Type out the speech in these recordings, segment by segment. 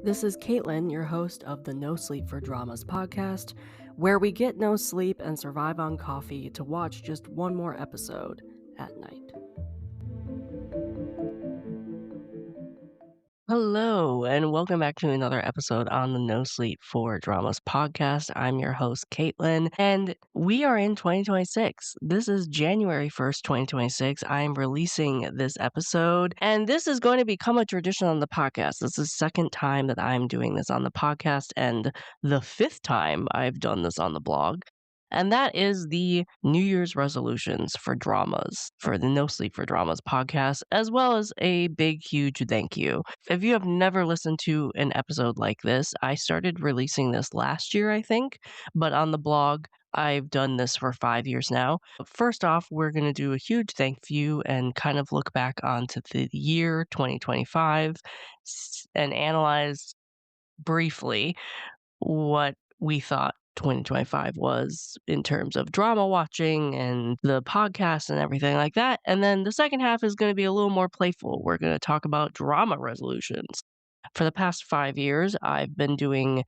This is Caitlin, your host of the No Sleep for Dramas podcast, where we get no sleep and survive on coffee to watch just one more episode at night. Hello, and welcome back to another episode on the No Sleep for Dramas podcast. I'm your host, Caitlin, and we are in 2026. This is January 1st, 2026. I'm releasing this episode, and this is going to become a tradition on the podcast. This is the second time that I'm doing this on the podcast, and the fifth time I've done this on the blog. And that is the New Year's resolutions for dramas, for the No Sleep for Dramas podcast, as well as a big, huge thank you. If you have never listened to an episode like this, I started releasing this last year, I think, but on the blog, I've done this for 5 years now. First off, we're going to do a huge thank you and kind of look back onto the year 2025 and analyze briefly what we thought 2025 was in terms of drama watching and the podcast and everything like that. And then the second half is going to be a little more playful. We're going to talk about drama resolutions. For the past 5 years, I've been doing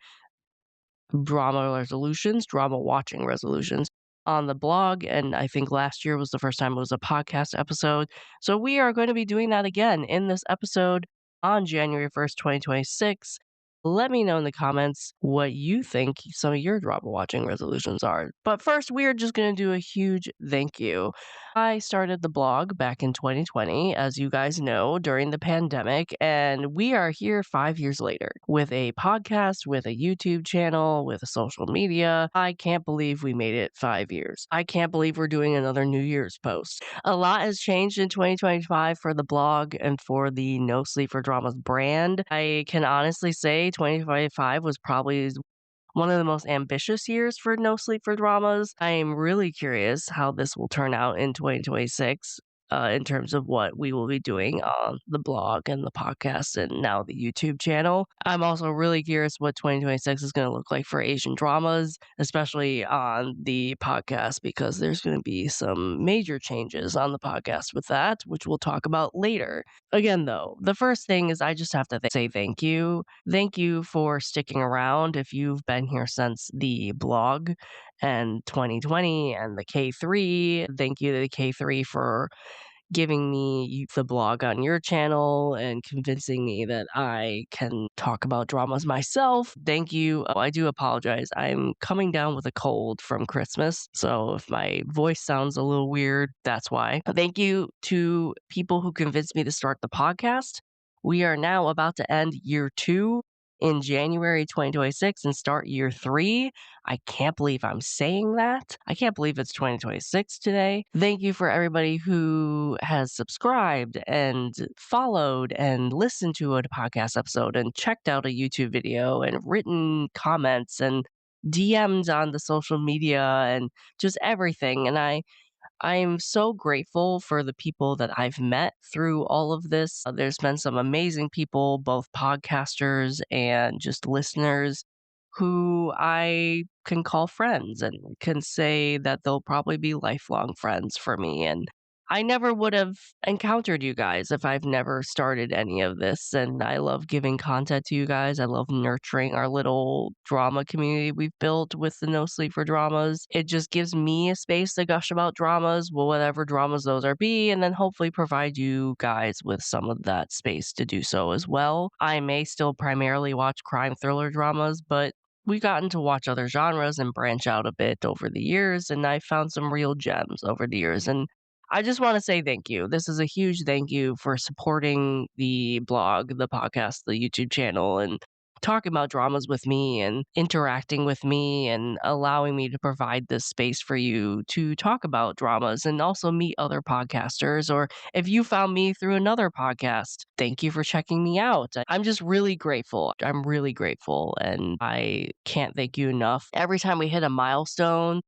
drama watching resolutions on the blog. And I think last year was the first time it was a podcast episode. So we are going to be doing that again in this episode on January 1st, 2026. Let me know in the comments what you think some of your drama watching resolutions are. But first, we are just going to do a huge thank you. I started the blog back in 2020, as you guys know, during the pandemic, and we are here 5 years later with a podcast, with a YouTube channel, with a social media. I can't believe we made it 5 years. I can't believe we're doing another New Year's post. A lot has changed in 2025 for the blog and for the No Sleep for Dramas brand. I can honestly say 2025 was probably one of the most ambitious years for No Sleep for Dramas. I am really curious how this will turn out in 2026. In terms of what we will be doing on the blog and the podcast and now the YouTube channel. I'm also really curious what 2026 is going to look like for Asian dramas, especially on the podcast, because there's going to be some major changes on the podcast with that, which we'll talk about later. Again, though, the first thing is I just have to say thank you. Thank you for sticking around if you've been here since the blog and 2020 and the K3. Thank you to the K3 for giving me the blog on your channel and convincing me that I can talk about dramas myself. Thank you. Oh, I do apologize. I'm coming down with a cold from Christmas, so if my voice sounds a little weird, that's why. Thank you to people who convinced me to start the podcast. We are now about to end year 2 in January 2026 and start year 3. I can't believe I'm saying that. I can't believe it's 2026 today. Thank you for everybody who has subscribed and followed and listened to a podcast episode and checked out a YouTube video and written comments and DM'd on the social media and just everything. And I'm so grateful for the people that I've met through all of this. There's been some amazing people, both podcasters and just listeners, who I can call friends and can say that they'll probably be lifelong friends for me. And I never would have encountered you guys if I've never started any of this. And I love giving content to you guys. I love nurturing our little drama community we've built with the No Sleep for Dramas. It just gives me a space to gush about dramas, well, whatever dramas those are be, and then hopefully provide you guys with some of that space to do so as well. I may still primarily watch crime thriller dramas, but we've gotten to watch other genres and branch out a bit over the years, and I found some real gems over the years. And I just want to say thank you. This is a huge thank you for supporting the blog, the podcast, the YouTube channel, and talking about dramas with me and interacting with me and allowing me to provide this space for you to talk about dramas and also meet other podcasters. Or if you found me through another podcast, thank you for checking me out. I'm just really grateful. I'm really grateful, and I can't thank you enough. Every time we hit a milestone,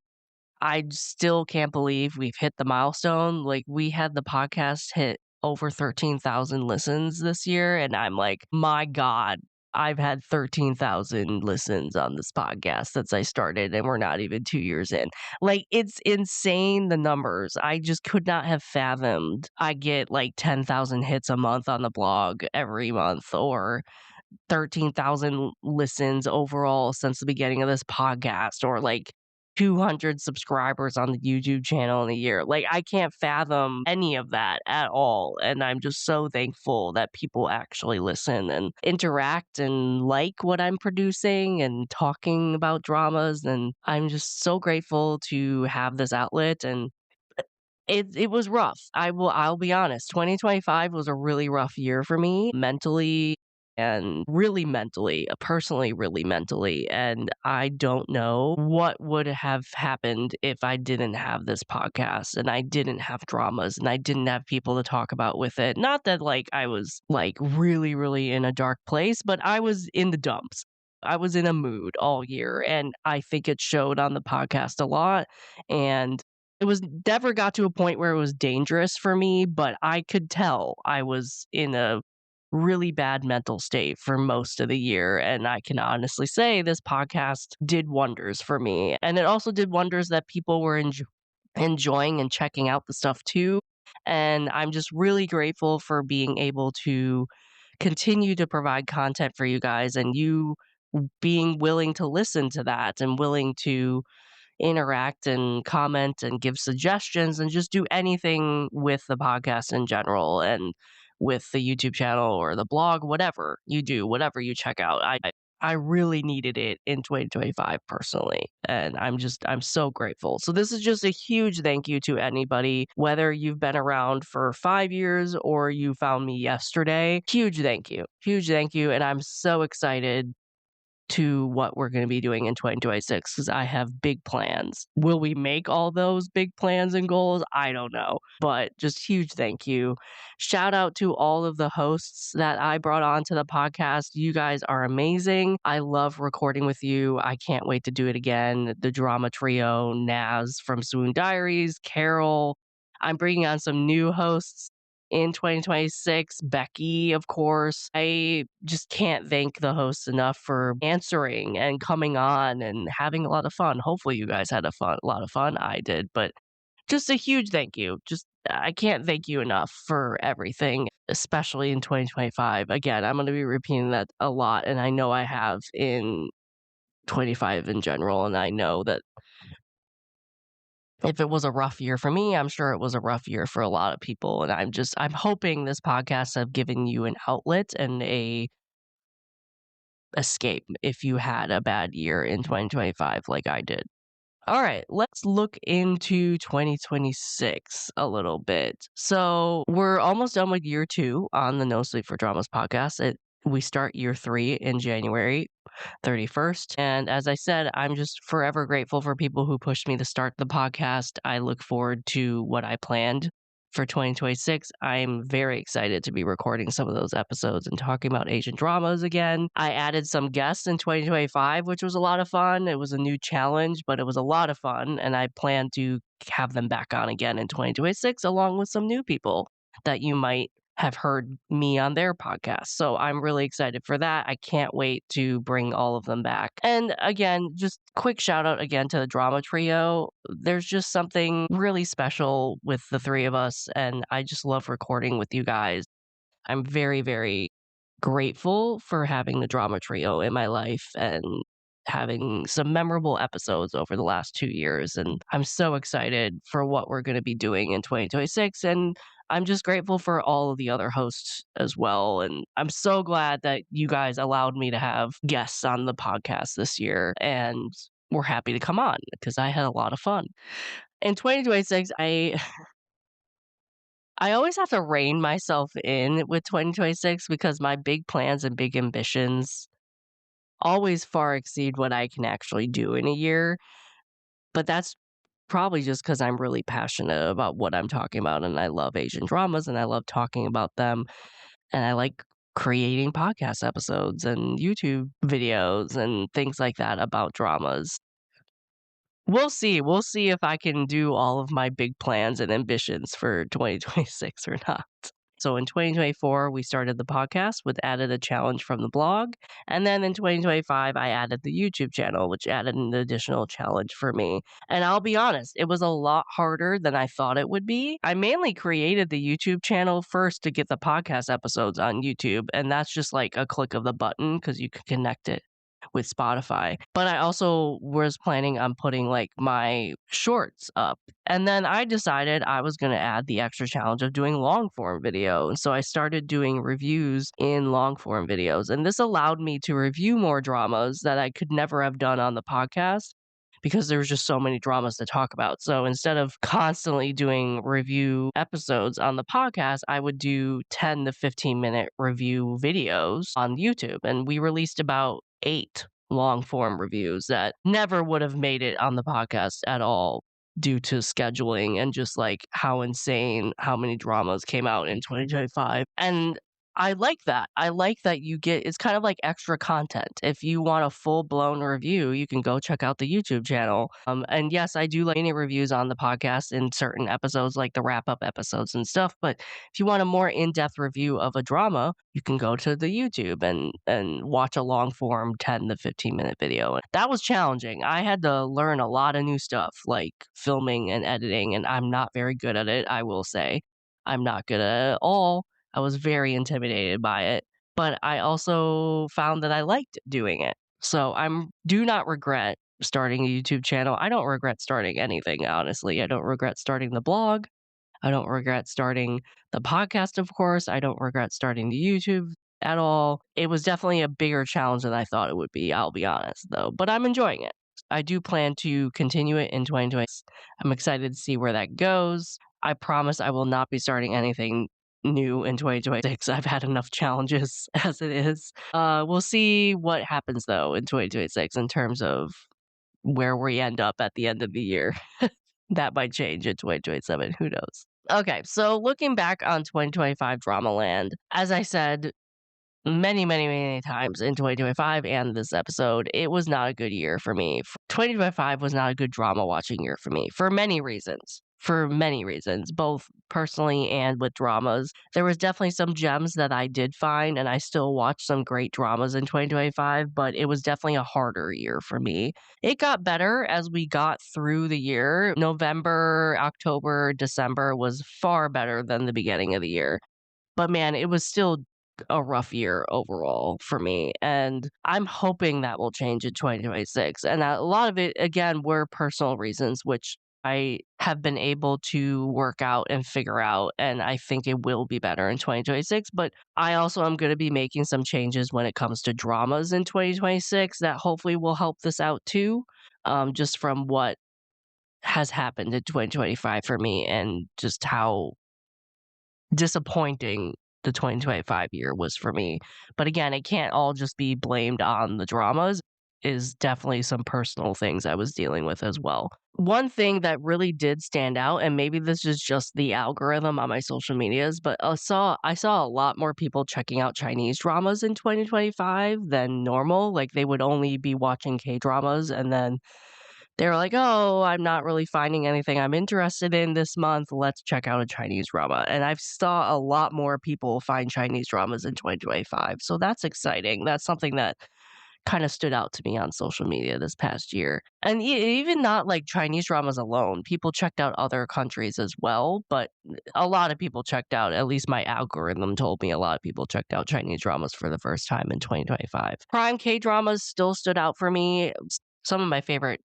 I still can't believe we've hit the milestone. Like, we had the podcast hit over 13,000 listens this year, and I'm like, my God, I've had 13,000 listens on this podcast since I started, and we're not even 2 years in. Like, it's insane, the numbers. I just could not have fathomed I get like 10,000 hits a month on the blog every month, or 13,000 listens overall since the beginning of this podcast, or like 200 subscribers on the YouTube channel in a year. Like, I can't fathom any of that at all. And I'm just so thankful that people actually listen and interact and like what I'm producing and talking about dramas. And I'm just so grateful to have this outlet. And it was rough. I'll be honest, 2025 was a really rough year for me mentally and really mentally, personally really mentally, and I don't know what would have happened if I didn't have this podcast and I didn't have dramas and I didn't have people to talk about with it. Not that, like, I was, like, really, really in a dark place, but I was in the dumps. I was in a mood all year, and I think it showed on the podcast a lot, and it was never got to a point where it was dangerous for me, but I could tell I was in a really bad mental state for most of the year, and I can honestly say this podcast did wonders for me, and it also did wonders that people were enjoying and checking out the stuff too, and I'm just really grateful for being able to continue to provide content for you guys and you being willing to listen to that and willing to interact and comment and give suggestions and just do anything with the podcast in general and with the YouTube channel or the blog, whatever you do, whatever you check out. I really needed it in 2025 personally, and I'm so grateful. So this is just a huge thank you to anybody, whether you've been around for 5 years or you found me yesterday. Huge thank you, and I'm so excited to what we're going to be doing in 2026 because I have big plans. Will we make all those big plans and goals? I don't know, but just huge thank you. Shout out to all of the hosts that I brought on to the podcast. You guys are amazing. I love recording with you. I can't wait to do it again. The drama trio, Naz from Swoon Diaries, Carol. I'm bringing on some new hosts in 2026. Becky, of course. I just can't thank the hosts enough for answering and coming on and having a lot of fun. Hopefully you guys had a lot of fun. I did, but just a huge thank you. Just I can't thank you enough for everything, especially in 2025. Again, I'm going to be repeating that a lot, and I know I have in 25 in general, and I know that if it was a rough year for me, I'm sure it was a rough year for a lot of people, and I'm hoping this podcast have given you an outlet and a escape if you had a bad year in 2025 like I did. All right, let's look into 2026 a little bit. So, we're almost done with year 2 on the No Sleep for Dramas podcast. We start year 3 in January 31st. And as I said, I'm just forever grateful for people who pushed me to start the podcast. I look forward to what I planned for 2026. I'm very excited to be recording some of those episodes and talking about Asian dramas again. I added some guests in 2025, which was a lot of fun. It was a new challenge, but it was a lot of fun. And I plan to have them back on again in 2026, along with some new people that you might have heard me on their podcast. So I'm really excited for that. I can't wait to bring all of them back. And again, just quick shout out again to the drama trio. There's just something really special with the three of us, and I just love recording with you guys. I'm very, very grateful for having the drama trio in my life and having some memorable episodes over the last 2 years. And I'm so excited for what we're going to be doing in 2026. And I'm just grateful for all of the other hosts as well. And I'm so glad that you guys allowed me to have guests on the podcast this year. And we're happy to come on because I had a lot of fun. In 2026, I always have to rein myself in with 2026 because my big plans and big ambitions always far exceed what I can actually do in a year. But that's probably just because I'm really passionate about what I'm talking about, and I love Asian dramas, and I love talking about them, and I like creating podcast episodes and YouTube videos and things like that about dramas. We'll see if I can do all of my big plans and ambitions for 2026 or not. So in 2024, we started the podcast, with added a challenge from the blog. And then in 2025, I added the YouTube channel, which added an additional challenge for me. And I'll be honest, it was a lot harder than I thought it would be. I mainly created the YouTube channel first to get the podcast episodes on YouTube. And that's just like a click of the button because you can connect it with Spotify. But I also was planning on putting like my shorts up. And then I decided I was going to add the extra challenge of doing long form video. And so I started doing reviews in long form videos. And this allowed me to review more dramas that I could never have done on the podcast because there was just so many dramas to talk about. So instead of constantly doing review episodes on the podcast, I would do 10 to 15-minute review videos on YouTube. And we released about 8 long form reviews that never would have made it on the podcast at all due to scheduling and just like how insane how many dramas came out in 2025. And I like that. I like that you get it's kind of like extra content. If you want a full-blown review, you can go check out the YouTube channel. And yes, I do like mini reviews on the podcast in certain episodes, like the wrap-up episodes and stuff. But if you want a more in-depth review of a drama, you can go to the YouTube and watch a long-form 10 to 15-minute video. And that was challenging. I had to learn a lot of new stuff, like filming and editing, and I'm not very good at it, I will say. I'm not good at it at all. I was very intimidated by it, but I also found that I liked doing it. So I'm do not regret starting a YouTube channel. I don't regret starting anything, honestly. I don't regret starting the blog. I don't regret starting the podcast, of course. I don't regret starting the YouTube at all. It was definitely a bigger challenge than I thought it would be, I'll be honest, though. But I'm enjoying it. I do plan to continue it in 2020. I'm excited to see where that goes. I promise I will not be starting anything new in 2026. I've had enough challenges as it is. We'll see what happens though in 2026 in terms of where we end up at the end of the year. That might change in 2027. Who knows? Okay, so looking back on 2025 Drama Land, as I said many, many, many times in 2025 and this episode, it was not a good year for me. 2025 was not a good drama watching year for me for many reasons. For many reasons, both personally and with dramas. There was definitely some gems that I did find, and I still watched some great dramas in 2025, but it was definitely a harder year for me. It got better as we got through the year. November, October, December was far better than the beginning of the year. But man, it was still a rough year overall for me, and I'm hoping that will change in 2026. And a lot of it, again, were personal reasons, which I have been able to work out and figure out, and I think it will be better in 2026. But I also am going to be making some changes when it comes to dramas in 2026 that hopefully will help this out too, just from what has happened in 2025 for me and just how disappointing the 2025 year was for me. But again, it can't all just be blamed on the dramas. Is definitely some personal things I was dealing with as well. One thing that really did stand out, and maybe this is just the algorithm on my social medias, but I saw a lot more people checking out Chinese dramas in 2025 than normal. Like they would only be watching K dramas and then they were like, "Oh, I'm not really finding anything I'm interested in this month. Let's check out a Chinese drama." And I've saw a lot more people find Chinese dramas in 2025. So that's exciting. That's something that kind of stood out to me on social media this past year. And even not like Chinese dramas alone. People checked out other countries as well, but a lot of people checked out, at least my algorithm told me a lot of people checked out Chinese dramas for the first time in 2025. Prime K dramas still stood out for me. Some of my favorite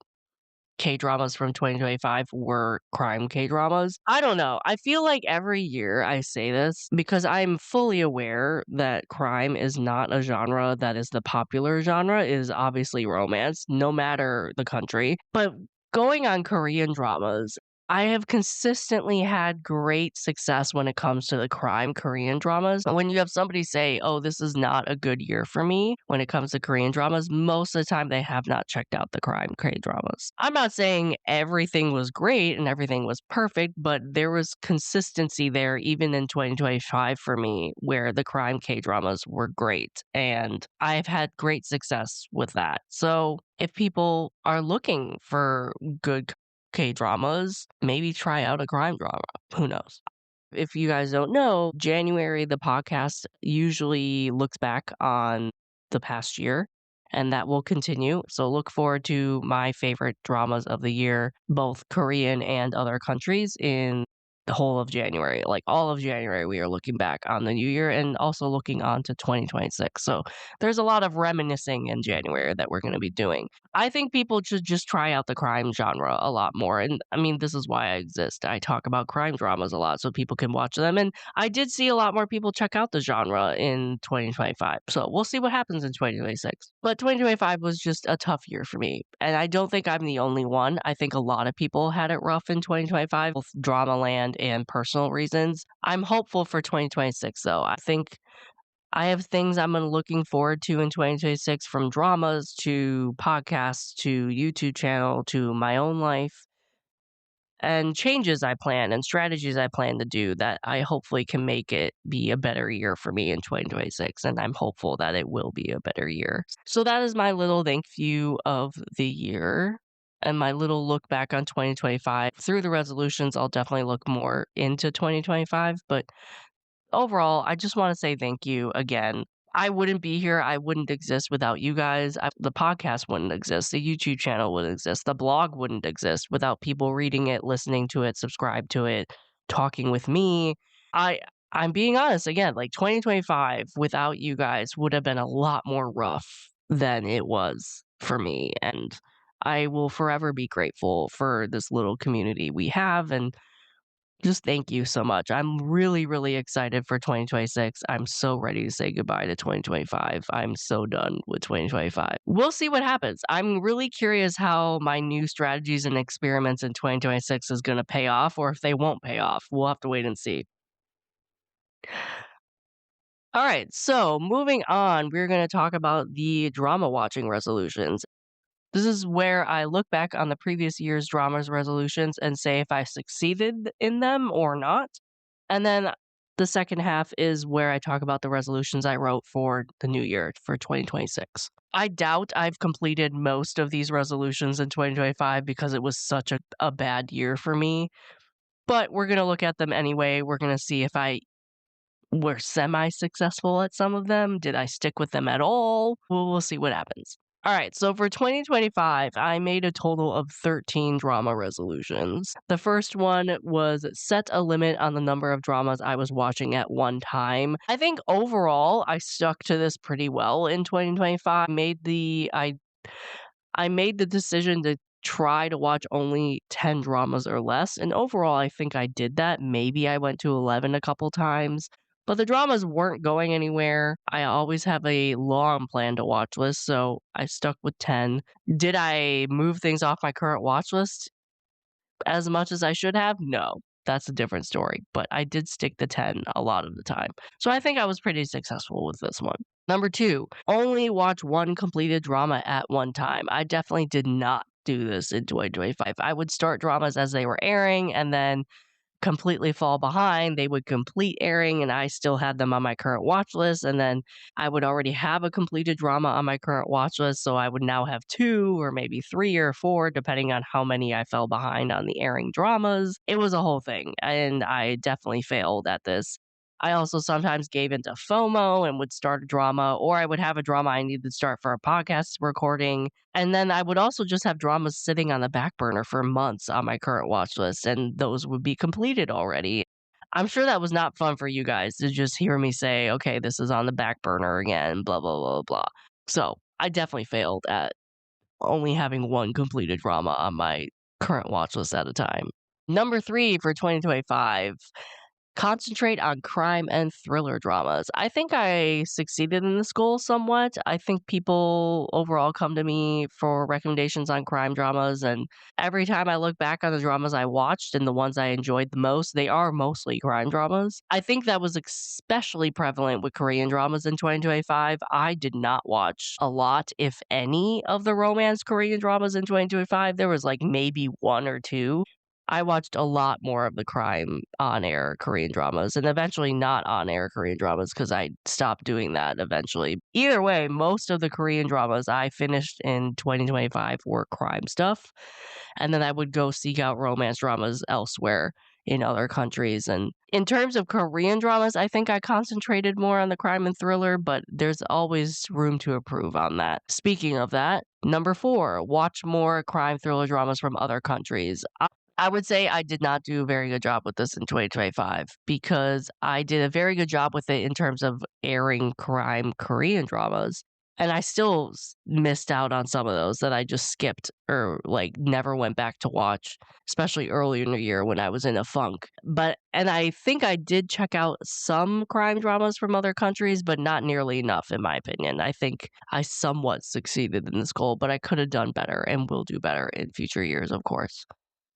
K-dramas from 2025 were crime K-dramas. I don't know. I feel like every year I say this because I'm fully aware that crime is not a genre that is the popular genre, is obviously romance, no matter the country. But going on Korean dramas, I have consistently had great success when it comes to the crime Korean dramas. When you have somebody say, "Oh, this is not a good year for me when it comes to Korean dramas," most of the time they have not checked out the crime K dramas. I'm not saying everything was great and everything was perfect, but there was consistency there even in 2025 for me where the crime K dramas were great. And I've had great success with that. So if people are looking for good K dramas, maybe try out a crime drama. Who knows? If you guys don't know, January, the podcast usually looks back on the past year, and that will continue. So look forward to my favorite dramas of the year, both Korean and other countries, in the whole of January. Like all of January, we are looking back on the new year and also looking on to 2026. So there's a lot of reminiscing in January that we're going to be doing. I think people should just try out the crime genre a lot more. And I mean, this is why I exist. I talk about crime dramas a lot so people can watch them. And I did see a lot more people check out the genre in 2025. So we'll see what happens in 2026. But 2025 was just a tough year for me. And I don't think I'm the only one. I think a lot of people had it rough in 2025, both drama land and personal reasons. I'm hopeful for 2026, though. I think I have things I'm looking forward to in 2026, from dramas to podcasts to YouTube channel to my own life, and changes I plan and strategies I plan to do that I hopefully can make it be a better year for me in 2026. And I'm hopeful that it will be a better year. So that is my little thank you of the year and my little look back on 2025. Through the resolutions, I'll definitely look more into 2025, but overall, I just want to say thank you again. I wouldn't be here. I wouldn't exist without you guys. The podcast wouldn't exist. The YouTube channel wouldn't exist. The blog wouldn't exist without people reading it, listening to it, subscribe to it, talking with me. I I'm being honest again, like 2025 without you guys would have been a lot more rough than it was for me, and I will forever be grateful for this little community we have, and just thank you so much. I'm really, really excited for 2026. I'm so ready to say goodbye to 2025. I'm so done with 2025. We'll see what happens. I'm really curious how my new strategies and experiments in 2026 is going to pay off, or if they won't pay off. We'll have to wait and see. All right, so moving on, we're going to talk about the drama watching resolutions. This is where I look back on the previous year's dramas resolutions and say if I succeeded in them or not. And then the second half is where I talk about the resolutions I wrote for the new year for 2026. I doubt I've completed most of these resolutions in 2025 because it was such a bad year for me. But we're going to look at them anyway. We're going to see if I were semi successful at some of them. Did I stick with them at all? We'll see what happens. All right, so for 2025, I made a total of 13 drama resolutions. The first one was set a limit on the number of dramas I was watching at one time. I think overall, I stuck to this pretty well in 2025. I made the decision to try to watch only 10 dramas or less, and overall, I think I did that. Maybe I went to 11 a couple times, but the dramas weren't going anywhere. I always have a long plan to watch list, so I stuck with 10. Did I move things off my current watch list as much as I should have? No. That's a different story, but I did stick to 10 a lot of the time. So I think I was pretty successful with this one. Number 2, only watch one completed drama at one time. I definitely did not do this in 2025. I would start dramas as they were airing and then completely fall behind. They would complete airing and I still had them on my current watch list. And then I would already have a completed drama on my current watch list. So I would now have 2 or maybe 3 or 4, depending on how many I fell behind on the airing dramas. It was a whole thing. And I definitely failed at this. I also sometimes gave into FOMO and would start a drama, or I would have a drama I needed to start for a podcast recording. And then I would also just have dramas sitting on the back burner for months on my current watch list, and those would be completed already. I'm sure that was not fun for you guys to just hear me say, okay, this is on the back burner again, blah, blah, blah, blah. So I definitely failed at only having one completed drama on my current watch list at a time. Number 3 for 2025, concentrate on crime and thriller dramas. I think I succeeded in this goal somewhat. I think people overall come to me for recommendations on crime dramas, and every time I look back on the dramas I watched and the ones I enjoyed the most, they are mostly crime dramas. I think that was especially prevalent with Korean dramas in 2025. I did not watch a lot, if any, of the romance Korean dramas in 2025. There was like maybe 1 or 2. I watched a lot more of the crime on-air Korean dramas and eventually not on-air Korean dramas because I stopped doing that eventually. Either way, most of the Korean dramas I finished in 2025 were crime stuff, and then I would go seek out romance dramas elsewhere in other countries, and In terms of Korean dramas, I think I concentrated more on the crime and thriller, but there's always room to improve on that. Speaking of that, number 4, watch more crime thriller dramas from other countries. I would say I did not do a very good job with this in 2025 because I did a very good job with it in terms of airing crime Korean dramas. And I still missed out on some of those that I just skipped or like never went back to watch, especially earlier in the year when I was in a funk. And I think I did check out some crime dramas from other countries, but not nearly enough, in my opinion. I think I somewhat succeeded in this goal, but I could have done better and will do better in future years, of course.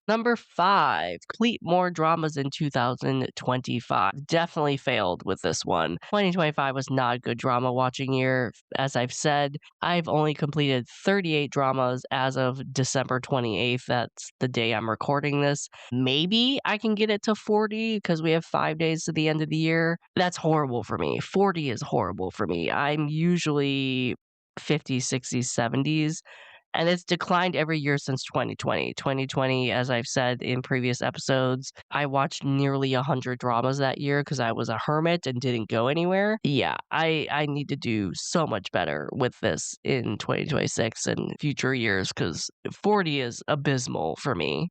Number 5, complete more dramas in 2025. Definitely failed with this one. 2025 was not a good drama watching year. As I've said, I've only completed 38 dramas as of December 28th. That's the day I'm recording this. Maybe I can get it to 40 because we have 5 days to the end of the year. That's horrible for me. 40 is horrible for me. I'm usually 50s, 60s, 70s. And it's declined every year since 2020. 2020, as I've said in previous episodes, I watched nearly 100 dramas that year because I was a hermit and didn't go anywhere. Yeah, I need to do so much better with this in 2026 and future years because 40 is abysmal for me.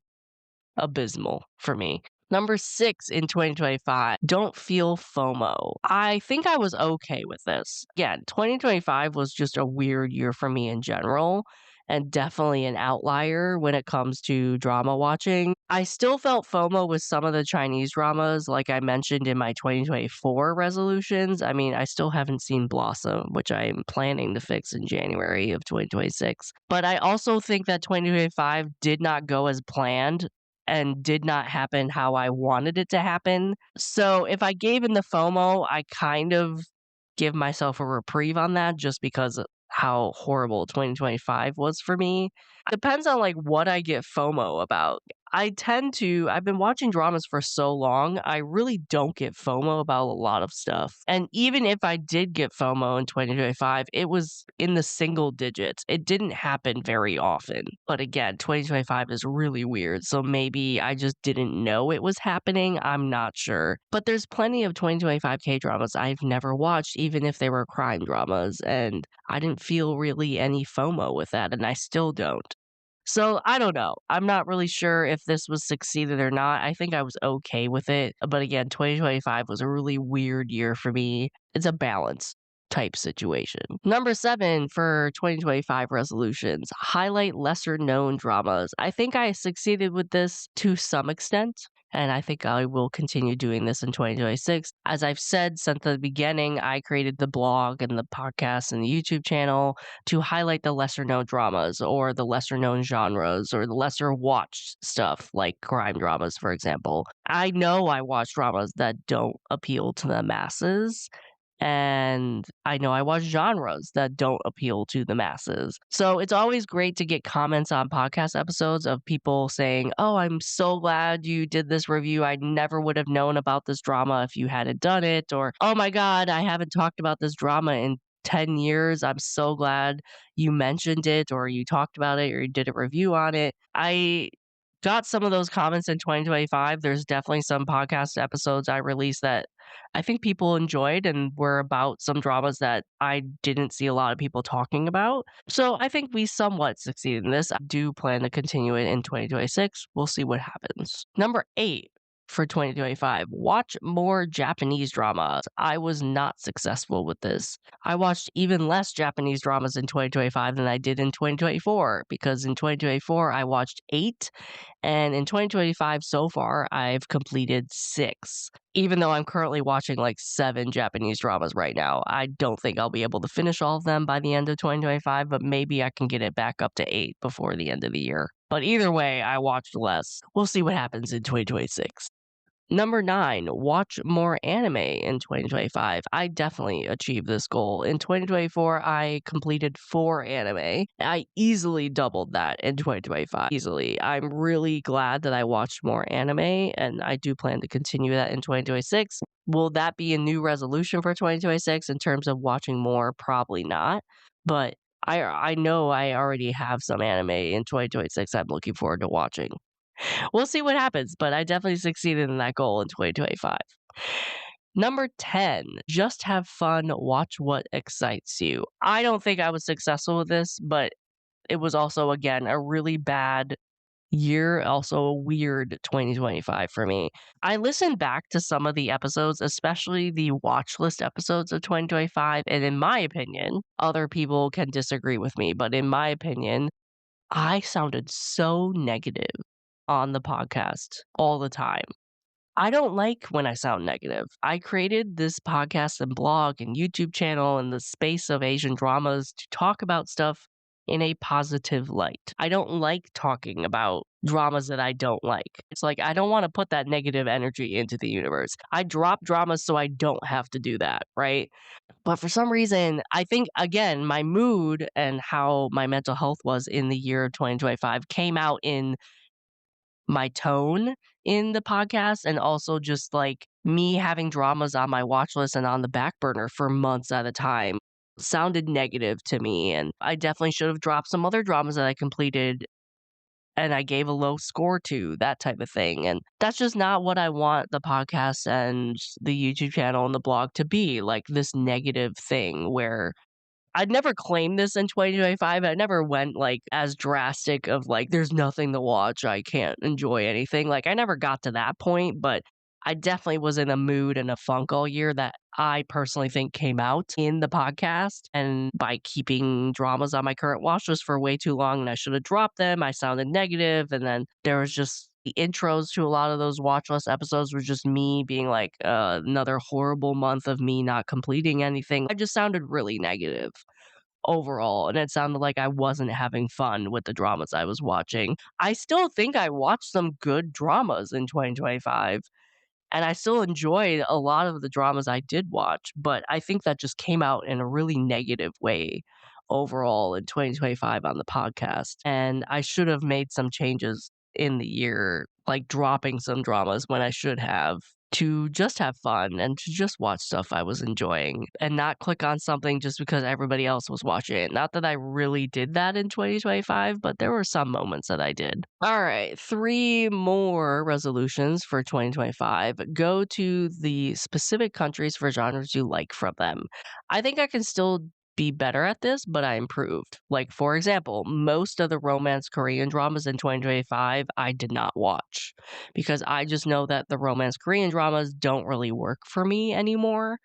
Abysmal for me. Number 6 in 2025, don't feel FOMO. I think I was okay with this. Again, 2025 was just a weird year for me in general, and definitely an outlier when it comes to drama watching. I still felt FOMO with some of the Chinese dramas, like I mentioned in my 2024 resolutions. I mean, I still haven't seen Blossom, which I'm planning to fix in January of 2026. But I also think that 2025 did not go as planned and did not happen how I wanted it to happen. So if I gave in the FOMO, I kind of give myself a reprieve on that just because of how horrible 2025 was for me. Depends on like what I get FOMO about. I've been watching dramas for so long, I really don't get FOMO about a lot of stuff. And even if I did get FOMO in 2025, it was in the single digits. It didn't happen very often. But again, 2025 is really weird. So maybe I just didn't know it was happening. I'm not sure. But there's plenty of 2025 K dramas I've never watched, even if they were crime dramas. And I didn't feel really any FOMO with that. And I still don't. So I don't know. I'm not really sure if this was succeeded or not. I think I was okay with it. But again, 2025 was a really weird year for me. It's a balance type situation. Number 7 for 2025 resolutions, highlight lesser known dramas. I think I succeeded with this to some extent. And I think I will continue doing this in 2026. As I've said since the beginning, I created the blog and the podcast and the YouTube channel to highlight the lesser known dramas or the lesser known genres or the lesser watched stuff like crime dramas, for example. I know I watch dramas that don't appeal to the masses. And I know I watch genres that don't appeal to the masses. So it's always great to get comments on podcast episodes of people saying, "Oh, I'm so glad you did this review. I never would have known about this drama if you hadn't done it." Or, "Oh my God, I haven't talked about this drama in 10 years. I'm so glad you mentioned it or you talked about it or you did a review on it." I got some of those comments in 2025. There's definitely some podcast episodes I released that I think people enjoyed and were about some dramas that I didn't see a lot of people talking about. So I think we somewhat succeeded in this. I do plan to continue it in 2026. We'll see what happens. Number 8 for 2025, watch more Japanese dramas. I was not successful with this. I watched even less Japanese dramas in 2025 than I did in 2024 because in 2024 I watched 8 and in 2025 so far I've completed 6. Even though I'm currently watching like 7 Japanese dramas right now, I don't think I'll be able to finish all of them by the end of 2025, but maybe I can get it back up to 8 before the end of the year. But either way, I watched less. We'll see what happens in 2026. Number 9, watch more anime in 2025. I definitely achieved this goal. In 2024, I completed 4 anime. I easily doubled that in 2025. Easily. I'm really glad that I watched more anime, and I do plan to continue that in 2026. Will that be a new resolution for 2026 in terms of watching more? Probably not. But I know I already have some anime in 2026 I'm looking forward to watching. We'll see what happens, but I definitely succeeded in that goal in 2025. Number 10, just have fun, watch what excites you. I don't think I was successful with this, but it was also, again, a really bad year, also a weird 2025 for me. I listened back to some of the episodes, especially the watch list episodes of 2025, and in my opinion, other people can disagree with me, but in my opinion, I sounded so negative on the podcast all the time. I don't like when I sound negative. I created this podcast and blog and YouTube channel in the space of Asian dramas to talk about stuff in a positive light. I don't like talking about dramas that I don't like. It's like I don't want to put that negative energy into the universe. I drop dramas so I don't have to do that, right? But for some reason, I think again, my mood and how my mental health was in the year of 2025 came out in my tone in the podcast and also just like me having dramas on my watch list and on the back burner for months at a time sounded negative to me. And I definitely should have dropped some other dramas that I completed and I gave a low score to, that type of thing. And that's just not what I want the podcast and the YouTube channel and the blog to be, like this negative thing where I'd never claimed this in 2025. I never went, like, as drastic of, like, "There's nothing to watch, I can't enjoy anything." Like, I never got to that point, but I definitely was in a mood and a funk all year that I personally think came out in the podcast, and by keeping dramas on my current watch list for way too long, and I should have dropped them, I sounded negative, and then there was just the intros to a lot of those watch list episodes was just me being like, another horrible month of me not completing anything." I just sounded really negative overall, and it sounded like I wasn't having fun with the dramas I was watching. I still think I watched some good dramas in 2025, and I still enjoyed a lot of the dramas I did watch, but I think that just came out in a really negative way overall in 2025 on the podcast, and I should have made some changes in the year, like dropping some dramas when I should have, to just have fun and to just watch stuff I was enjoying and not click on something just because everybody else was watching it. Not that I really did that in 2025, but there were some moments that I did. All right, 3 more resolutions for 2025. Go to the specific countries for genres you like from them. I think I can still be better at this, but I improved. Like, for example, most of the romance Korean dramas in 2025 I did not watch because I just know that the romance Korean dramas don't really work for me anymore.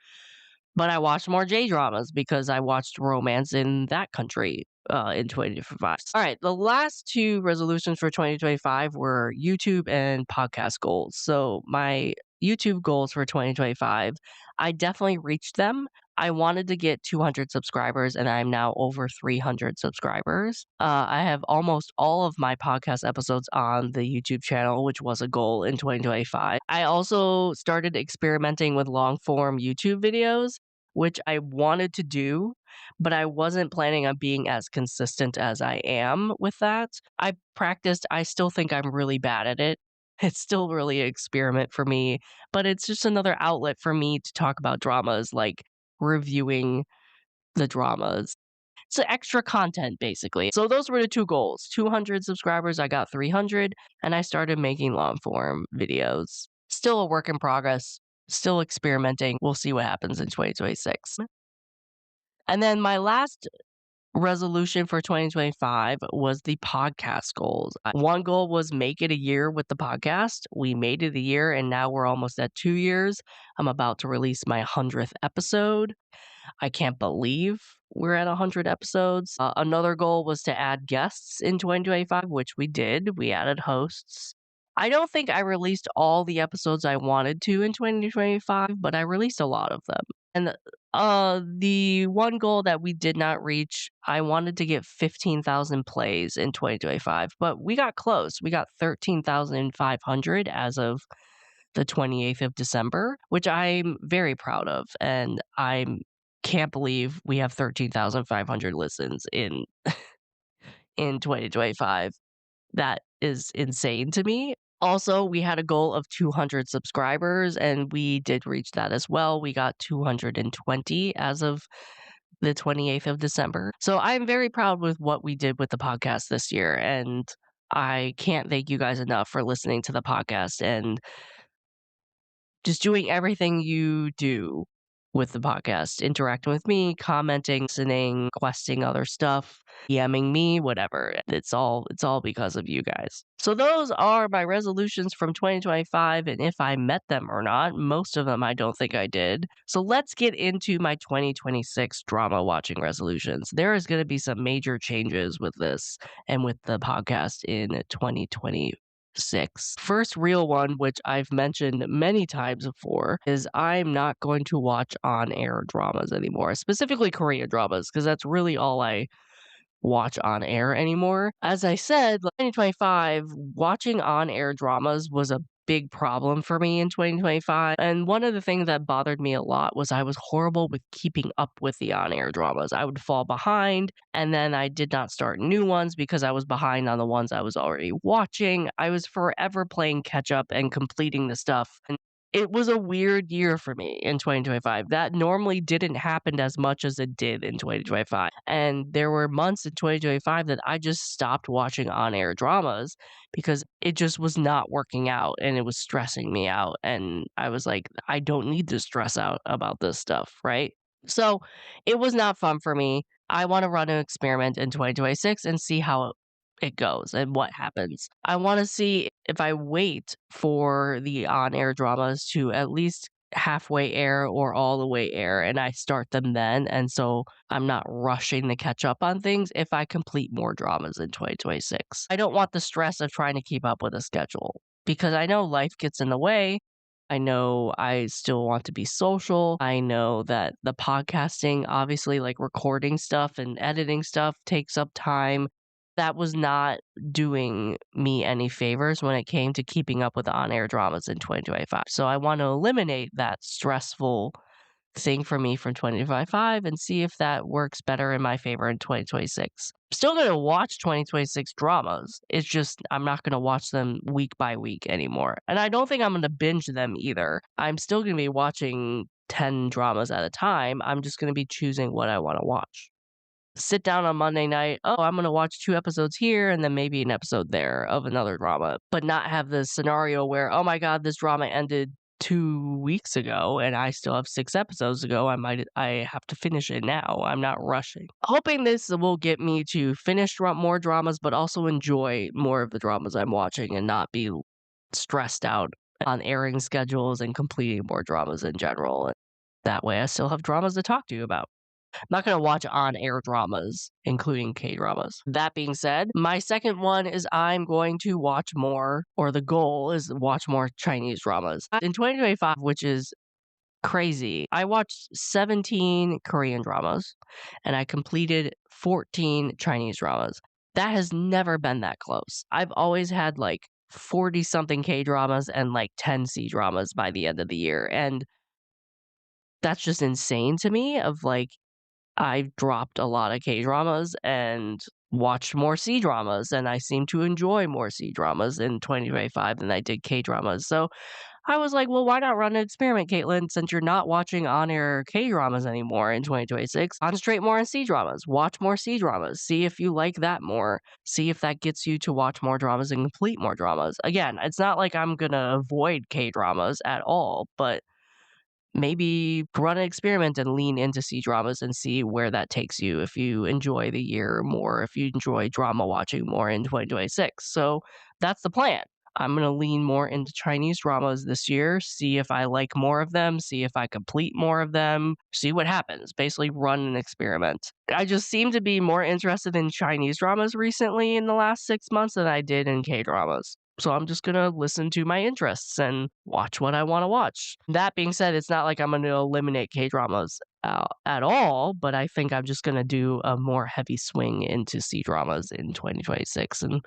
But I watched more J dramas because I watched romance in that country in 2025. All right, the last two resolutions for 2025 were YouTube and podcast goals. So my YouTube goals for 2025, I definitely reached them. I wanted to get 200 subscribers, and I'm now over 300 subscribers. I have almost all of my podcast episodes on the YouTube channel, which was a goal in 2025. I also started experimenting with long form YouTube videos, which I wanted to do, but I wasn't planning on being as consistent as I am with that. I practiced, I still think I'm really bad at it. It's still really an experiment for me, but it's just another outlet for me to talk about dramas, like reviewing the dramas. It's extra content, basically. So those were the two goals. 200 subscribers, I got 300, and I started making long form videos. Still a work in progress, still experimenting. We'll see what happens in 2026. And then my last resolution for 2025 was the podcast goals. One goal was make it a year with the podcast. We made it a year, and now we're almost at 2 years. I'm about to release my 100th episode. I can't believe we're at 100 episodes. Another goal was to add guests in 2025, which we did. We added hosts. I don't think I released all the episodes I wanted to in 2025, but I released a lot of them. And the one goal that we did not reach, I wanted to get 15,000 plays in 2025, but we got close. We got 13,500 as of the 28th of December, which I'm very proud of. And I can't believe we have 13,500 listens in 2025. That is insane to me. Also, we had a goal of 200 subscribers, and we did reach that as well. We got 220 as of the 28th of December. So I'm very proud with what we did with the podcast this year, and I can't thank you guys enough for listening to the podcast and just doing everything you do with the podcast, interacting with me, commenting, listening, requesting other stuff, DMing me, whatever. It's all because of you guys. So those are my resolutions from 2025 and if I met them or not. Most of them I don't think I did. So let's get into my 2026 drama watching resolutions. There is going to be some major changes with this and with the podcast in 2026. First real one, which I've mentioned many times before, is I'm not going to watch on air dramas anymore, specifically Korean dramas, because that's really all I watch on air anymore. As I said, 2025, watching on air dramas was a big problem for me in 2025. And one of the things that bothered me a lot was I was horrible with keeping up with the on air dramas. I would fall behind, and then I did not start new ones because I was behind on the ones I was already watching. I was forever playing catch up and completing the stuff. And it was a weird year for me in 2025. That normally didn't happen as much as it did in 2025. And there were months in 2025 that I just stopped watching on air dramas because it just was not working out and it was stressing me out. And I was like, I don't need to stress out about this stuff, right? So it was not fun for me. I want to run an experiment in 2026 and see how it goes and what happens. I want to see if I wait for the on air dramas to at least halfway air or all the way air and I start them then. And so I'm not rushing to catch up on things if I complete more dramas in 2026. I don't want the stress of trying to keep up with a schedule because I know life gets in the way. I know I still want to be social. I know that the podcasting, obviously, like recording stuff and editing stuff, takes up time. That was not doing me any favors when it came to keeping up with on air dramas in 2025. So I want to eliminate that stressful thing for me from 2025 and see if that works better in my favor in 2026. I'm still going to watch 2026 dramas. It's just I'm not going to watch them week by week anymore. And I don't think I'm going to binge them either. I'm still going to be watching 10 dramas at a time. I'm just going to be choosing what I want to watch. Sit down on Monday night, oh, I'm going to watch 2 episodes here and then maybe an episode there of another drama, but not have this scenario where, oh my God, this drama ended 2 weeks ago and I still have 6 episodes to go. I have to finish it now. I'm not rushing. Hoping this will get me to finish more dramas, but also enjoy more of the dramas I'm watching and not be stressed out on airing schedules and completing more dramas in general. That way I still have dramas to talk to you about. I'm not going to watch on air dramas, including K dramas. That being said, my second one is I'm going to watch more, or the goal is to watch more Chinese dramas. In 2025, which is crazy, I watched 17 Korean dramas and I completed 14 Chinese dramas. That has never been that close. I've always had like 40 something K dramas and like 10 C dramas by the end of the year. And that's just insane to me of like, I've dropped a lot of K-dramas and watched more C-dramas, and I seem to enjoy more C-dramas in 2025 than I did K-dramas. So I was like, well, why not run an experiment, Caitlin, since you're not watching on-air K-dramas anymore in 2026? Concentrate more on C-dramas. Watch more C-dramas. See if you like that more. See if that gets you to watch more dramas and complete more dramas. Again, it's not like I'm gonna avoid K-dramas at all, but maybe run an experiment and lean into C dramas and see where that takes you if you enjoy the year more, if you enjoy drama watching more in 2026. So that's the plan. I'm going to lean more into Chinese dramas this year, see if I like more of them, see if I complete more of them, see what happens. Basically, run an experiment. I just seem to be more interested in Chinese dramas recently in the last 6 months than I did in K dramas. So I'm just going to listen to my interests and watch what I want to watch. That being said, it's not like I'm going to eliminate K-dramas at all, but I think I'm just going to do a more heavy swing into C-dramas in 2026 and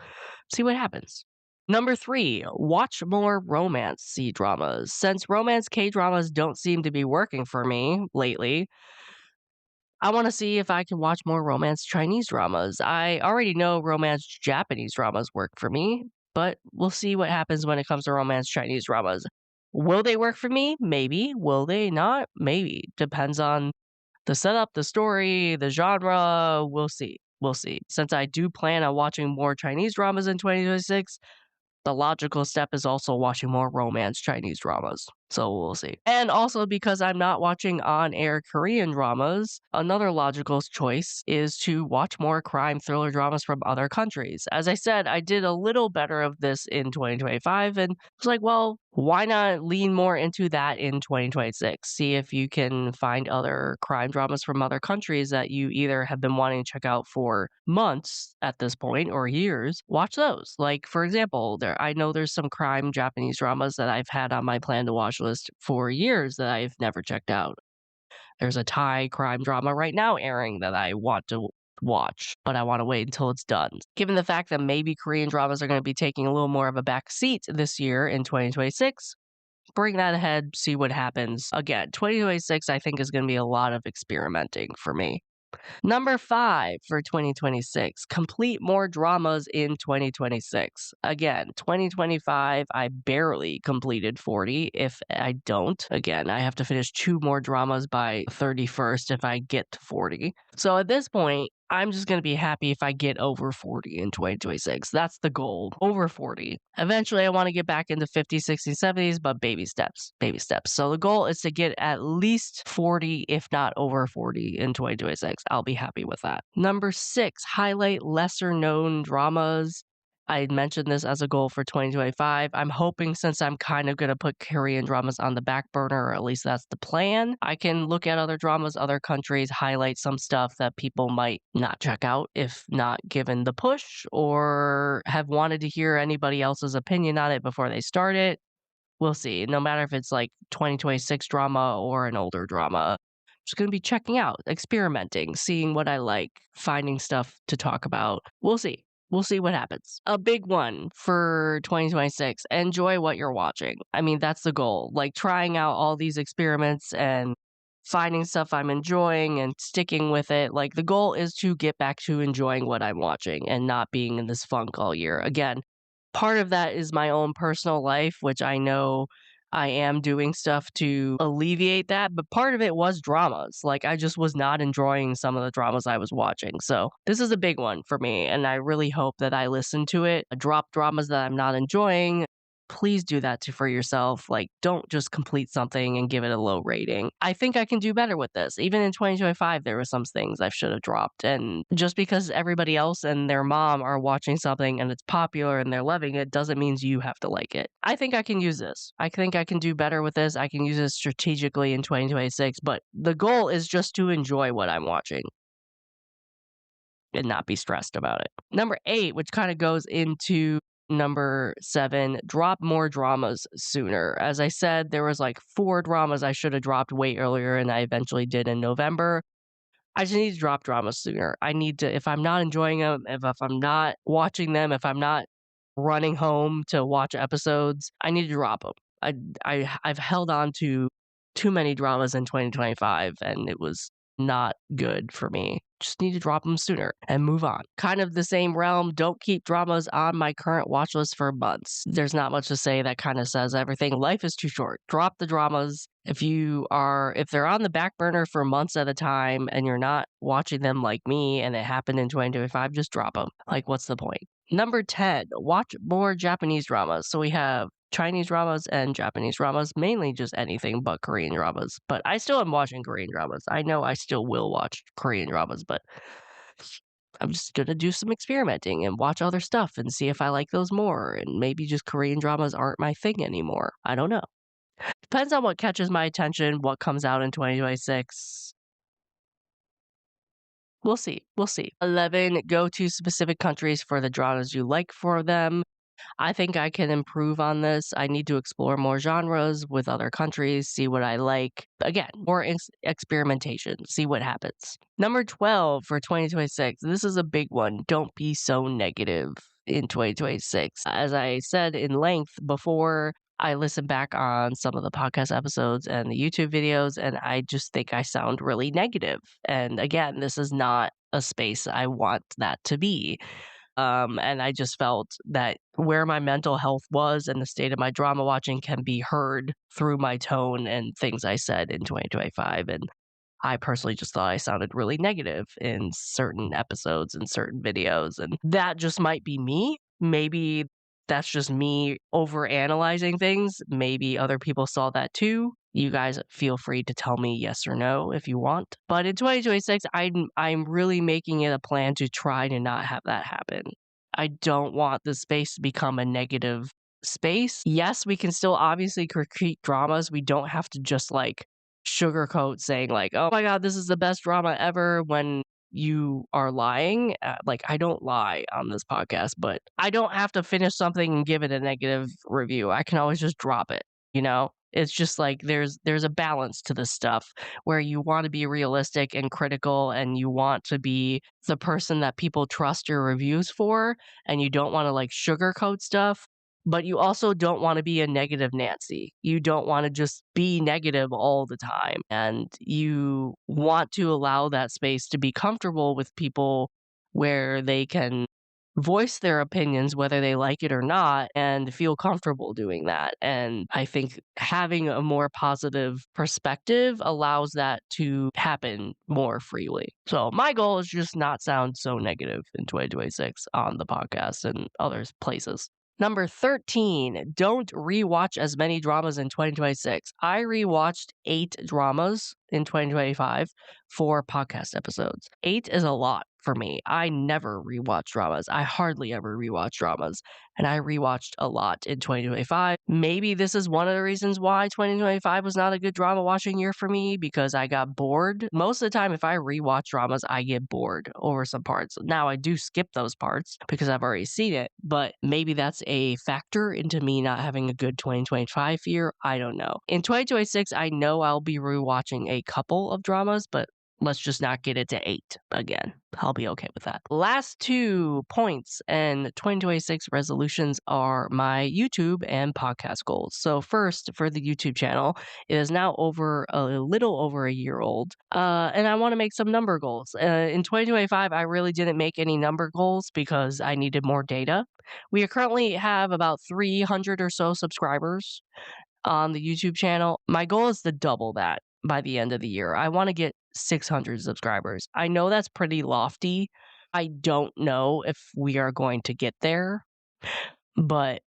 see what happens. Number 3, watch more romance C-dramas. Since romance K-dramas don't seem to be working for me lately, I want to see if I can watch more romance Chinese dramas. I already know romance Japanese dramas work for me, but we'll see what happens when it comes to romance Chinese dramas. Will they work for me? Maybe. Will they not? Maybe. Depends on the setup, the story, the genre. We'll see. We'll see. Since I do plan on watching more Chinese dramas in 2026, the logical step is also watching more romance Chinese dramas. So we'll see. And also because I'm not watching on-air Korean dramas, another logical choice is to watch more crime thriller dramas from other countries. As I said, I did a little better of this in 2025 and was like, well, why not lean more into that in 2026? See if you can find other crime dramas from other countries that you either have been wanting to check out for months at this point or years. Watch those. Like, for example, I know there's some crime Japanese dramas that I've had on my plan to watch list for years that I've never checked out. There's a Thai crime drama right now airing that I want to watch, but I want to wait until it's done. Given the fact that maybe Korean dramas are going to be taking a little more of a back seat this year in 2026, bring that ahead, see what happens. Again, 2026 I think is going to be a lot of experimenting for me. Number 5 for 2026, complete more dramas in 2026. Again, 2025, I barely completed 40. If I don't, again, I have to finish 2 more dramas by 31st if I get to 40. So at this point, I'm just going to be happy if I get over 40 in 2026. That's the goal, over 40. Eventually, I want to get back into 50s, 60s, 70s, but baby steps, baby steps. So the goal is to get at least 40, if not over 40 in 2026. I'll be happy with that. Number 6, highlight lesser known dramas. I mentioned this as a goal for 2025. I'm hoping since I'm kind of going to put Korean dramas on the back burner, or at least that's the plan, I can look at other dramas, other countries, highlight some stuff that people might not check out if not given the push or have wanted to hear anybody else's opinion on it before they start it. We'll see. No matter if it's like 2026 drama or an older drama, just going to be checking out, experimenting, seeing what I like, finding stuff to talk about. We'll see. We'll see what happens. A big one for 2026, enjoy what you're watching. I mean, that's the goal. Like trying out all these experiments and finding stuff I'm enjoying and sticking with it. Like the goal is to get back to enjoying what I'm watching and not being in this funk all year. Again, part of that is my own personal life, which I know I am doing stuff to alleviate that, but part of it was dramas. Like, I just was not enjoying some of the dramas I was watching. So, this is a big one for me, and I really hope that I listen to it. Drop dramas that I'm not enjoying. Please do that for yourself. Like, don't just complete something and give it a low rating. I think I can do better with this. Even in 2025, there were some things I should have dropped. And just because everybody else and their mom are watching something and it's popular and they're loving it doesn't mean you have to like it. I think I can use this. I think I can do better with this. I can use this strategically in 2026, but the goal is just to enjoy what I'm watching and not be stressed about it. Number 8, which kind of goes into number 7, drop more dramas sooner. As I said, there was like 4 dramas I should have dropped way earlier, and I eventually did in November. I just need to drop dramas sooner. I need to, if I'm not enjoying them, if I'm not watching them, if I'm not running home to watch episodes, I need to drop them. I've held on to too many dramas in 2025, and it was not good for me. Just need to drop them sooner and move on. Kind of the same realm, don't keep dramas on my current watch list for months. There's not much to say that kind of says everything. Life is too short. Drop the dramas. If they're on the back burner for months at a time and you're not watching them like me and it happened in 2025, just drop them. Like, what's the point? Number 10, watch more Japanese dramas. So we have Chinese dramas and Japanese dramas, mainly just anything but Korean dramas. But I still am watching Korean dramas. I know I still will watch Korean dramas, but I'm just going to do some experimenting and watch other stuff and see if I like those more. And maybe just Korean dramas aren't my thing anymore. I don't know. Depends on what catches my attention, what comes out in 2026. We'll see. We'll see. 11, go to specific countries for the dramas you like for them. I think I can improve on this. I need to explore more genres with other countries, see what I like. Again, more experimentation, see what happens. Number 12 for 2026. This is a big one. Don't be so negative in 2026. As I said in length before, I listened back on some of the podcast episodes and the YouTube videos, and I just think I sound really negative. And again, this is not a space I want that to be. And I just felt that where my mental health was and the state of my drama watching can be heard through my tone and things I said in 2025. And I personally just thought I sounded really negative in certain episodes and certain videos. And that just might be me. Maybe that's just me overanalyzing things. Maybe other people saw that too. You guys feel free to tell me yes or no if you want. But in 2026, I'm really making it a plan to try to not have that happen. I don't want the space to become a negative space. Yes, we can still obviously critique dramas. We don't have to just like sugarcoat saying like, "Oh my god, this is the best drama ever," when you are lying. Like, I don't lie on this podcast, but I don't have to finish something and give it a negative review. I can always just drop it, you know? It's just like there's a balance to this stuff where you want to be realistic and critical and you want to be the person that people trust your reviews for, and you don't want to like sugarcoat stuff, but you also don't want to be a negative Nancy. You don't want to just be negative all the time. And you want to allow that space to be comfortable with people where they can voice their opinions, whether they like it or not, and feel comfortable doing that. And I think having a more positive perspective allows that to happen more freely. So my goal is just not sound so negative in 2026 on the podcast and other places. Number 13, don't rewatch as many dramas in 2026. I rewatched 8 dramas in 2025 for podcast episodes. 8 is a lot for me. I never rewatch dramas. I hardly ever rewatch dramas. And I rewatched a lot in 2025. Maybe this is one of the reasons why 2025 was not a good drama watching year for me, because I got bored. Most of the time, if I rewatch dramas, I get bored over some parts. Now, I do skip those parts because I've already seen it, but maybe that's a factor into me not having a good 2025 year. I don't know. In 2026, I know I'll be rewatching a couple of dramas, but let's just not get it to 8 again. I'll be okay with that. Last 2 points and 2026 resolutions are my YouTube and podcast goals. So first, for the YouTube channel, it is now a little over a year old, and I want to make some number goals. In 2025, I really didn't make any number goals because I needed more data. We currently have about 300 or so subscribers on the YouTube channel. My goal is to double that by the end of the year. I want to get 600 subscribers. I know that's pretty lofty. I don't know if we are going to get there, but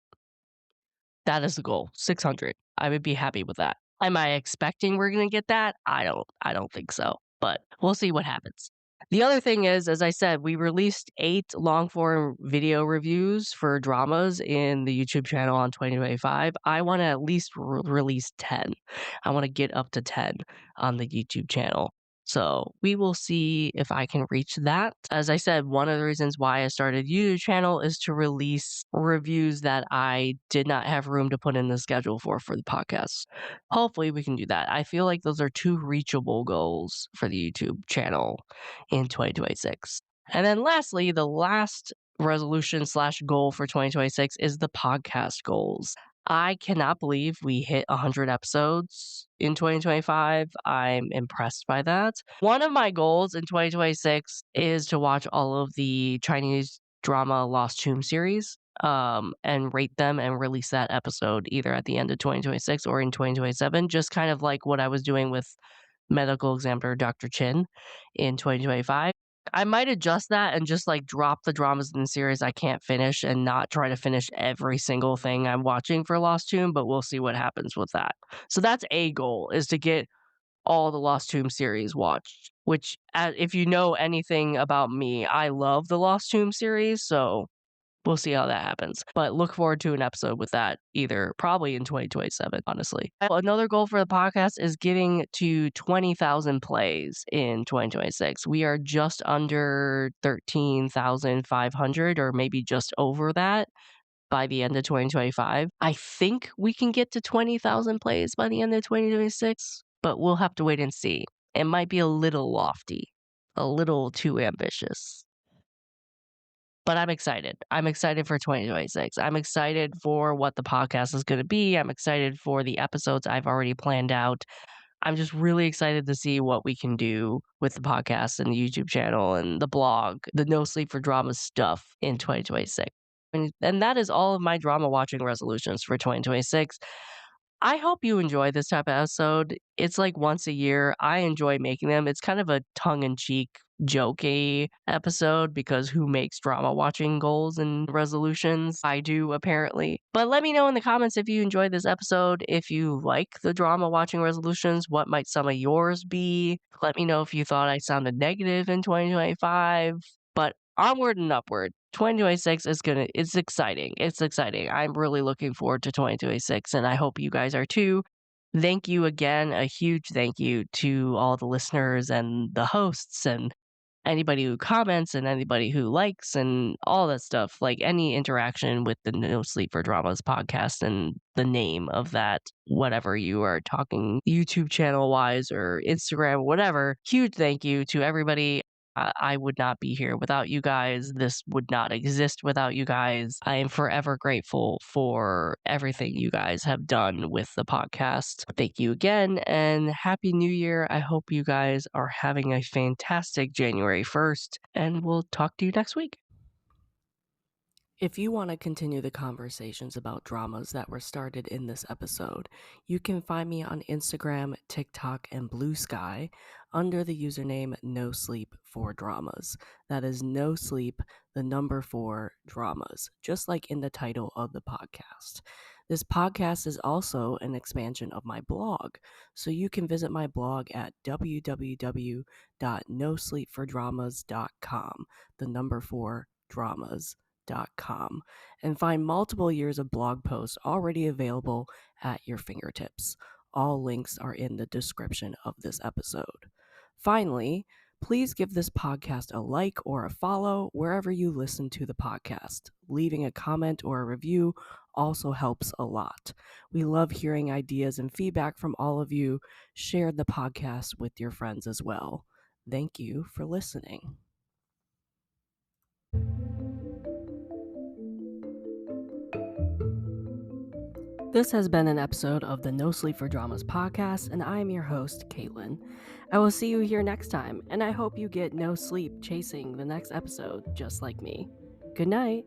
that is the goal. 600. I would be happy with that. Am I expecting we're going to get that? I don't think so, but we'll see what happens. The other thing is, as I said, we released 8 long form video reviews for dramas in the YouTube channel on 2025. I want to at least release 10. I want to get up to 10 on the YouTube channel. So we will see if I can reach that. As I said, one of the reasons why I started YouTube channel is to release reviews that I did not have room to put in the schedule for the podcast. Hopefully we can do that. I feel like those are 2 reachable goals for the YouTube channel in 2026. And then lastly, the last resolution slash goal for 2026 is the podcast goals. I cannot believe we hit 100 episodes in 2025. I'm impressed by that. One of my goals in 2026 is to watch all of the Chinese drama Lost Tomb series, and rate them and release that episode either at the end of 2026 or in 2027, just kind of like what I was doing with medical examiner Dr. Chin in 2025. I might adjust that and just like drop the dramas in the series I can't finish and not try to finish every single thing I'm watching for Lost Tomb, but we'll see what happens with that. So that's a goal, is to get all the Lost Tomb series watched, which, if you know anything about me, I love the Lost Tomb series, so we'll see how that happens. But look forward to an episode with that, either probably in 2027, honestly. Another goal for the podcast is getting to 20,000 plays in 2026. We are just under 13,500, or maybe just over that by the end of 2025. I think we can get to 20,000 plays by the end of 2026, but we'll have to wait and see. It might be a little lofty, a little too ambitious. But I'm excited. I'm excited for 2026. I'm excited for what the podcast is going to be. I'm excited for the episodes I've already planned out. I'm just really excited to see what we can do with the podcast and the YouTube channel and the blog, the No Sleep for Drama stuff in 2026. And that is all of my drama watching resolutions for 2026. I hope you enjoy this type of episode. It's like once a year. I enjoy making them. It's kind of a tongue-in-cheek, jokey episode because who makes drama watching goals and resolutions? I do, apparently. But let me know in the comments if you enjoyed this episode, if you like the drama watching resolutions, what might some of yours be? Let me know if you thought I sounded negative in 2025. But onward and upward. 2026 is it's exciting. It's exciting. I'm really looking forward to 2026 and I hope you guys are too. Thank you again. A huge thank you to all the listeners and the hosts and anybody who comments and anybody who likes and all that stuff. Like any interaction with the No Sleep for Dramas podcast and the name of that, whatever you are talking YouTube channel wise or Instagram, whatever. Huge thank you to everybody. I would not be here without you guys. This would not exist without you guys. I am forever grateful for everything you guys have done with the podcast. Thank you again and Happy New Year. I hope you guys are having a fantastic January 1st, and we'll talk to you next week. If you want to continue the conversations about dramas that were started in this episode, you can find me on Instagram, TikTok, and Blue Sky under the username No Sleep for Dramas. That is No Sleep, the number 4 dramas, just like in the title of the podcast. This podcast is also an expansion of my blog, so you can visit my blog at www.nosleepfordramas.com, the number 4 dramas.com, and find multiple years of blog posts already available at your fingertips. All links are in the description of this episode. Finally, please give this podcast a like or a follow wherever you listen to the podcast. Leaving a comment or a review also helps a lot. We love hearing ideas and feedback from all of you. Share the podcast with your friends as well. Thank you for listening. This has been an episode of the No Sleep for Dramas podcast, and I am your host, Caitlin. I will see you here next time, and I hope you get no sleep chasing the next episode just like me. Good night.